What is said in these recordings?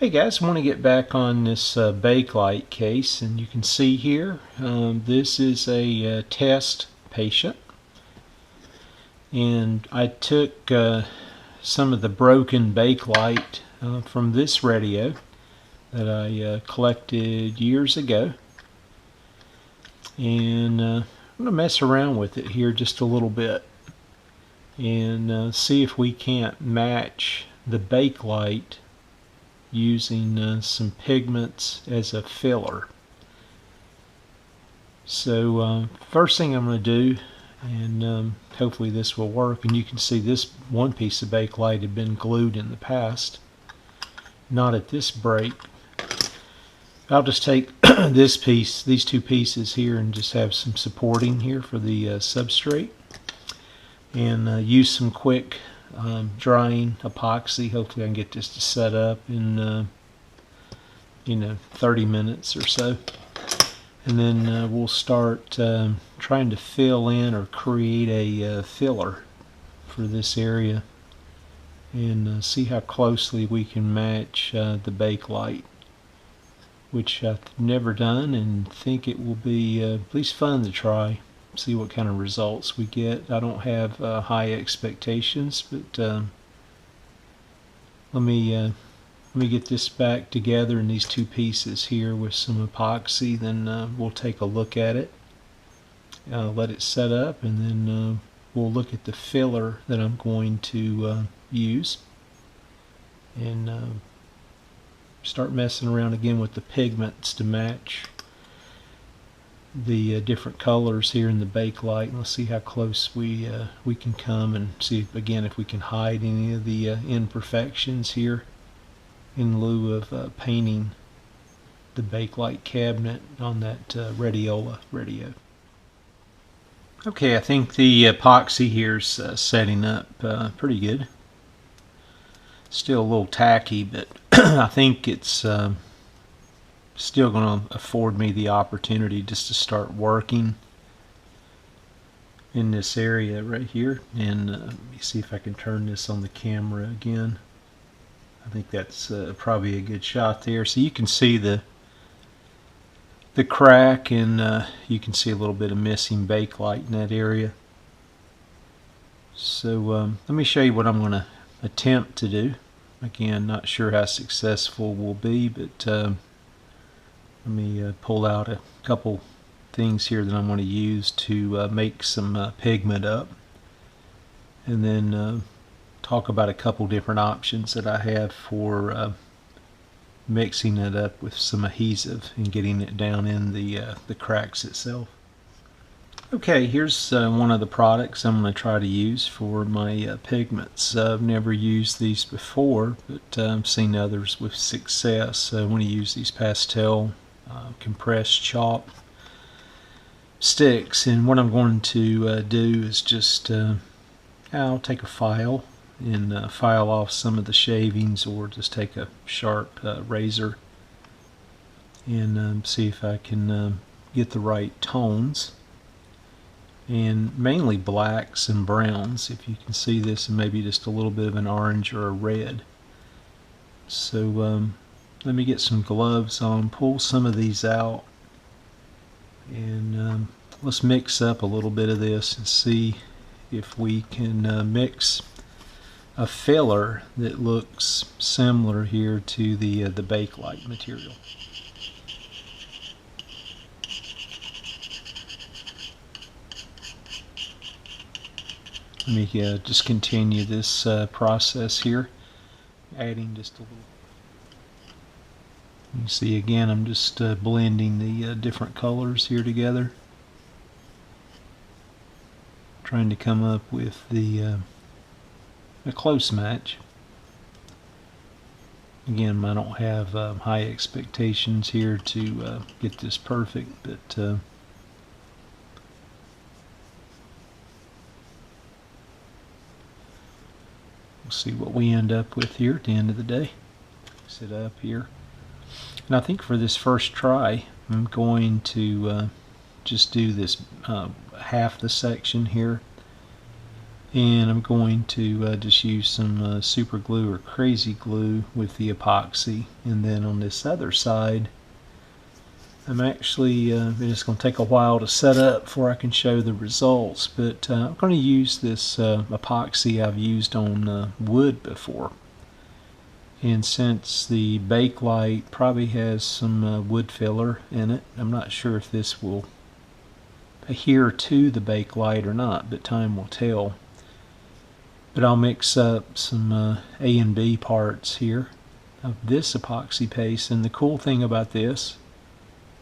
Hey guys, I want to get back on this Bakelite case, and you can see here this is a test patient, and I took some of the broken Bakelite from this radio that I collected years ago, and I'm going to mess around with it here just a little bit and see if we can't match the Bakelite using some pigments as a filler. So first thing I'm going to do, and hopefully this will work, and you can see this one piece of Bakelite had been glued in the past, not at this break. I'll just take this piece, these two pieces here, and just have some supporting here for the substrate, and use some quick drying epoxy. Hopefully I can get this to set up in 30 minutes or so, and then we'll start trying to fill in or create a filler for this area, and see how closely we can match the Bakelite, which I've never done and think it will be at least fun to try. See what kind of results we get. I don't have high expectations, but let me get this back together in these two pieces here with some epoxy. Then we'll take a look at it, let it set up, and then we'll look at the filler that I'm going to use, and start messing around again with the pigments to match the different colors here in the Bakelite. And let's see how close we can come, and see again if we can hide any of the imperfections here in lieu of painting the Bakelite cabinet on that RestoreOldRadios radio. Okay, I think the epoxy here's setting up pretty good. Still a little tacky, but I think it's still going to afford me the opportunity just to start working in this area right here. And let me see if I can turn this on the camera again. I think that's probably a good shot there. So you can see the crack, and you can see a little bit of missing Bakelite in that area. So let me show you what I'm going to attempt to do. Again, not sure how successful we'll be, but let me pull out a couple things here that I'm going to use to make some pigment up, and then talk about a couple different options that I have for mixing it up with some adhesive and getting it down in the cracks itself. Okay, here's one of the products I'm going to try to use for my pigments. I've never used these before, but I've seen others with success. I want to use these pastel compressed chalk sticks, and what I'm going to do is just I'll take a file and file off some of the shavings, or just take a sharp razor and see if I can get the right tones, and mainly blacks and browns, if you can see this, and maybe just a little bit of an orange or a red. So let me get some gloves on, pull some of these out, and let's mix up a little bit of this and see if we can mix a filler that looks similar here to the Bakelite material. Let me just continue this process here, adding just a little. You see again, I'm just blending the different colors here together, trying to come up with a close match. Again, I don't have high expectations here to get this perfect, but we'll see what we end up with here at the end of the day. Sit up here. And I think for this first try, I'm going to just do this half the section here And I'm going to just use some super glue or crazy glue with the epoxy. And then on this other side, I'm actually, it's going to take a while to set up before I can show the results, but I'm going to use this epoxy I've used on wood before. And since the Bakelite probably has some wood filler in it, I'm not sure if this will adhere to the Bakelite or not, but time will tell. But I'll mix up some A and B parts here of this epoxy paste, and the cool thing about this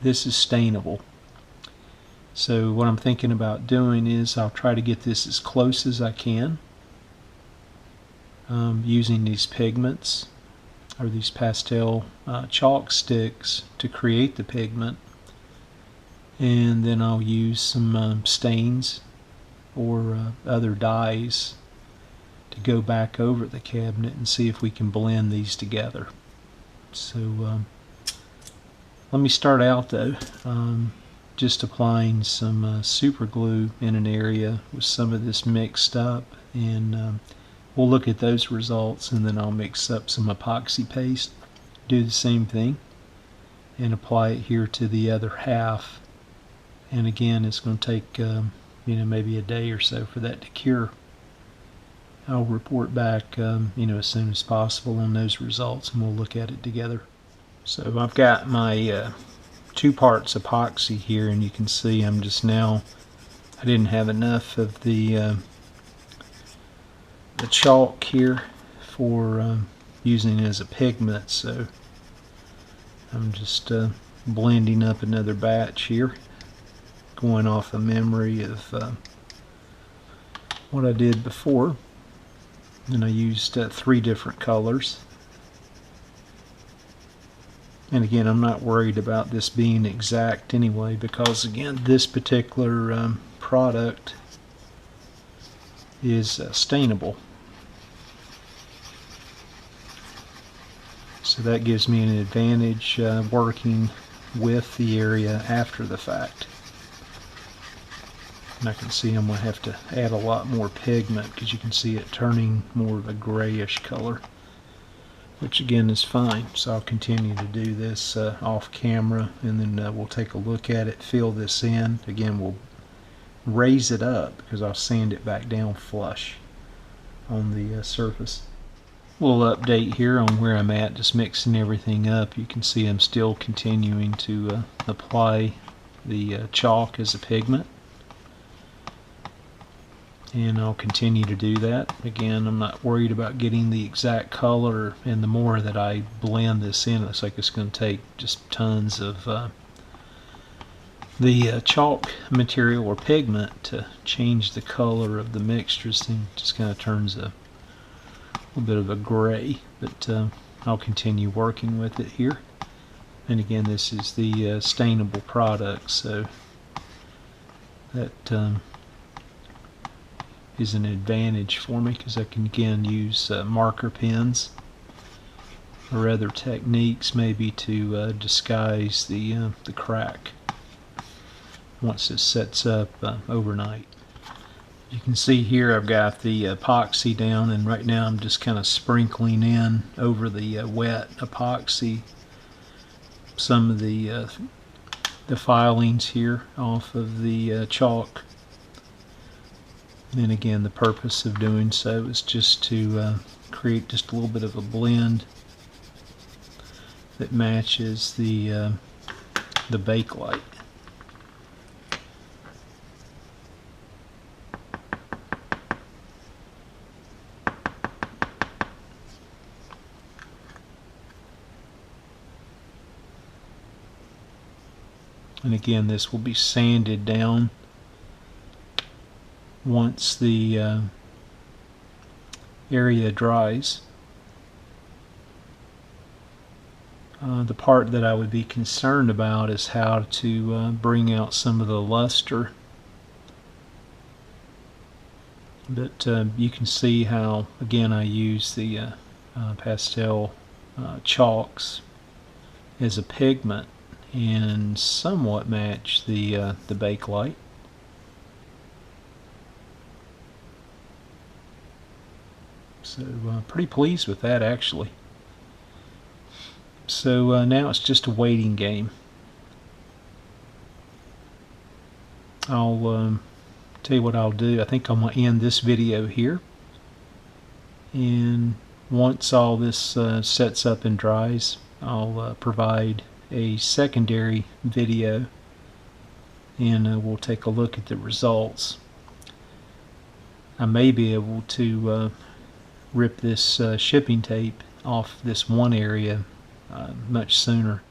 is stainable. So what I'm thinking about doing is I'll try to get this as close as I can using these pigments or these pastel chalk sticks to create the pigment, and then I'll use some stains or other dyes to go back over the cabinet and see if we can blend these together. So let me start out though just applying some super glue in an area with some of this mixed up, and we'll look at those results, and then I'll mix up some epoxy paste, do the same thing, and apply it here to the other half. And again, it's going to take maybe a day or so for that to cure. I'll report back as soon as possible on those results, and we'll look at it together. So I've got my 2 parts epoxy here, and you can see I didn't have enough of the chalk here for using as a pigment, so I'm just blending up another batch here, going off a memory of what I did before. And I used 3 different colors. And again, I'm not worried about this being exact anyway, because again, this particular product is stainable. So that gives me an advantage working with the area after the fact. And I can see I'm going to have to add a lot more pigment, because you can see it turning more of a grayish color, which again is fine. So I'll continue to do this off camera, and then we'll take a look at it, fill this in. Again, we'll raise it up because I'll sand it back down flush on the surface. We'll update here on where I'm at, just mixing everything up. You can see I'm still continuing to apply the chalk as a pigment, and I'll continue to do that. Again, I'm not worried about getting the exact color, and the more that I blend this in, it looks like it's going to take just tons of the chalk material or pigment to change the color of the mixture. This thing just kind of turns a little bit of a gray, but I'll continue working with it here. And again, this is the stainable product, so that is an advantage for me, because I can again use marker pens or other techniques maybe to disguise the crack once it sets up overnight. You can see here I've got the epoxy down, and right now I'm just kind of sprinkling in over the wet epoxy some of the filings here off of the chalk. And again, the purpose of doing so is just to create just a little bit of a blend that matches the Bakelite. And again, this will be sanded down once the area dries. The part that I would be concerned about is how to bring out some of the luster. But you can see how, again, I use the pastel chalks as a pigment and somewhat match the Bakelite. So pretty pleased with that actually. So now it's just a waiting game. I'll tell you what I'll do. I think I'm going to end this video here, and once all this sets up and dries, I'll provide a secondary video, and we'll take a look at the results. I may be able to rip this shipping tape off this one area much sooner.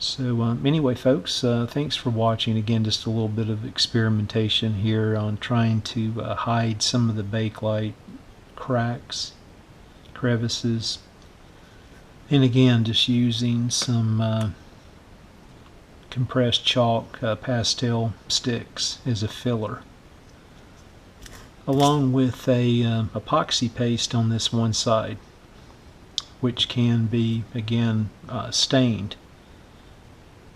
So anyway folks, thanks for watching. Again, just a little bit of experimentation here on trying to hide some of the Bakelite cracks, crevices, and again just using some compressed chalk pastel sticks as a filler, along with a epoxy paste on this one side, which can be again stained,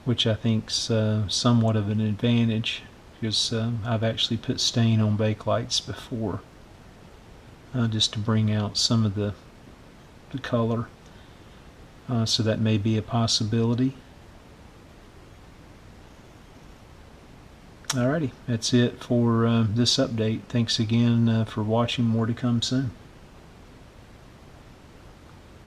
which I think's somewhat of an advantage, because I've actually put stain on Bakelites before, just to bring out some of the color. So that may be a possibility. Alrighty, that's it for this update. Thanks again for watching. More to come soon.